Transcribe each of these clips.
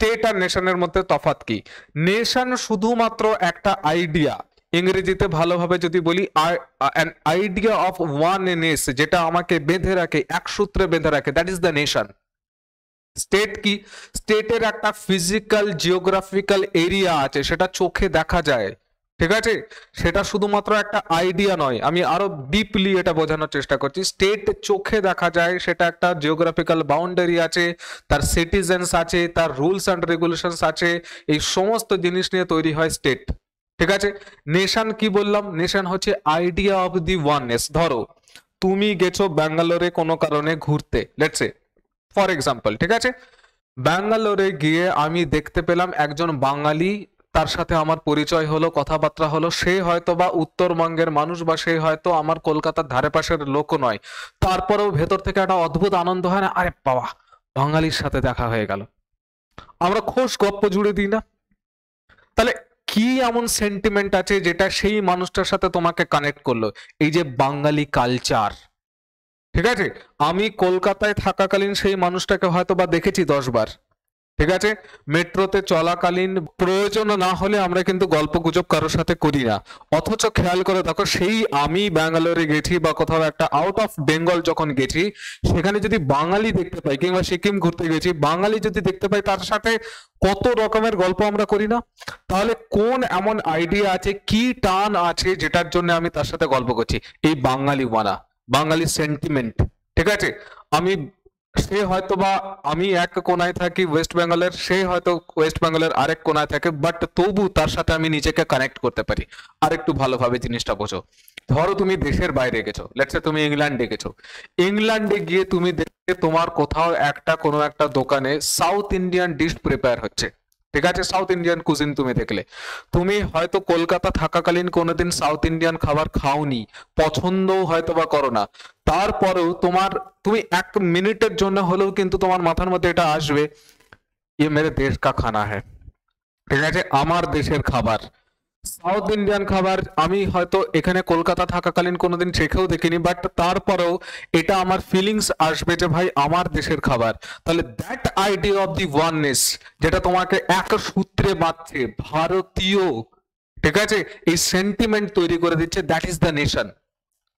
State আর নেশনের মধ্যে তফাৎ কি? নেশন শুধুমাত্র একটা আইডিয়া, ইংরেজিতে ভালোভাবে যদি বলি অ্যান আইডিয়া অফ ওয়াননেস, যেটা আমাকে বেঁধে রাখে, এক সূত্রে বেঁধে রাখে, that is the nation. State কি? স্টেটের একটা ফিজিক্যাল জিওগ্রাফিক্যাল এরিয়া আছে, সেটা চোখে দেখা যায়, ঠিক আছে? সেটা শুধুমাত্র একটা আইডিয়া নয়, আমি আরো ডিপলি এটা বোঝানোর চেষ্টা করছি। স্টেট চোখে দেখা যায়, সেটা একটা জিওগ্রাফিক্যাল বাউন্ডারি আছে, তার সিটিজেন্স আছে, তার রুলস অ্যান্ড রেগুলেশনস আছে, এই সমস্ত জিনিস নিয়ে তৈরি হয় স্টেট, ঠিক আছে? নেশন কি বললাম? নেশন হচ্ছে আইডিয়া অফ দি ওয়াননেস। ধরো তুমি গেছো ব্যাঙ্গালোরে কোনো কারণে ঘুরতে, লেটস সে ফর এক্সাম্পল, ঠিক আছে? ব্যাঙ্গালোরে গিয়ে আমি দেখতে পেলাম একজন বাঙালি, তার সাথে আমার পরিচয় হলো, কথাবার্তা হলো, সে হয়তো বা উত্তরবঙ্গের মানুষ, বা সে হয়তো আমার কলকাতার ধারে পাশের লোক নয়, তারপরেও ভেতর থেকে একটা অদ্ভুত আনন্দ হয় না? আরে বাবা, বাঙালির সাথে দেখা হয়ে গেল। আমরা খোশ গপ্প জুড়ে দিই না? তাহলে কি এমন সেন্টিমেন্ট আছে যেটা সেই মানুষটার সাথে তোমাকে কানেক্ট করলো? এই যে বাঙালি কালচার, ঠিক আছে? আমি কলকাতায় থাকাকালীন সেই মানুষটাকে হয়তো বা দেখেছি 10 বার, ঠিক আছে? মেট্রোতে চলাকালীন প্রয়োজন না হলে আমরা কিন্তু গল্প গুজব কারোর সাথে করি না। অথচ খেয়াল করে দেখো, সেই আমি ব্যাঙ্গালোরে গেছি বা কোথাও একটা আউট অফ বেঙ্গল যখন গেছি, সেখানে যদি বাঙালি দেখতে পাই, কিংবা সিকিম ঘুরতে গেছি, বাঙালি যদি দেখতে পাই, তার সাথে কত রকমের গল্প আমরা করি না? তাহলে কোন এমন আইডিয়া আছে, কি টান আছে যেটার জন্য আমি তার সাথে গল্প করছি? এই বাঙালি মানা, বাঙালি সেন্টিমেন্ট, ঠিক আছে? আমি, সে হয়তো বা, আমি এক কোনায় থাকি ওয়েস্ট বেঙ্গলের, সে হয়তো ওয়েস্ট বেঙ্গলের আরেক কোনায় থাকে, বাট তবু তার সাথে আমি নিজেকে কানেক্ট করতে পারি। আর একটু ভালোভাবে জিনিসটা বোঝো। ধরো তুমি দেশের বাইরে গেছো, লেটস সে তুমি ইংল্যান্ডে গেছো, ইংল্যান্ডে গিয়ে তুমি দেখতে তোমার কোথাও একটা কোনো একটা দোকানে সাউথ ইন্ডিয়ান ডিশ প্রিপেয়ার হচ্ছে, ঠিক আছে? সাউথ ইন্ডিয়ান কুজিন তুমি দেখলে, তুমি হয়তো কলকাতা থাকাকালীন কোনোদিন সাউথ ইন্ডিয়ান খাবার খাওনি, পছন্দও হয়তো বা করো না, তারপরেও তুমি 1 মিনিটের জন্য হলেও কিন্তু তোমার মাথার মধ্যে এটা আসবে, ये मेरे देश का खाना है, ঠিক আছে? আমার দেশের খাবার, সাউথ ইন্ডিয়ান খাবার আমি হয়তো এখানে কলকাতা থাকাকালীন কোনোদিন চেখেও দেখিনি, বাট তারপরেও এটা আমার ফিলিংস আসবে যে ভাই আমার দেশের খাবার। তাহলে that idea of the oneness, যেটা তোমাকে এক সূত্রে বাঁধছে, ভারতীয়, ঠিক আছে, এই সেন্টিমেন্ট তৈরি করে দিচ্ছে, দ্যাট ইজ দ্য নেশন,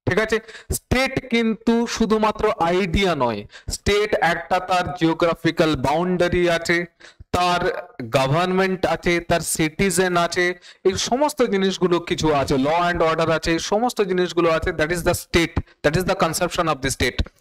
ঠিক আছে? স্টেট কিন্তু শুধুমাত্র আইডিয়া নয়, স্টেট একটা তার জিওগ্রাফিক্যাল বাউন্ডারি আছে, তার গভর্নমেন্ট আছে, তার সিটিজেন আছে, এই সমস্ত জিনিসগুলো কিছু আছে, ল অ্যান্ড অর্ডার আছে, এই সমস্ত জিনিসগুলো আছে, that is the state, that is the conception of the state.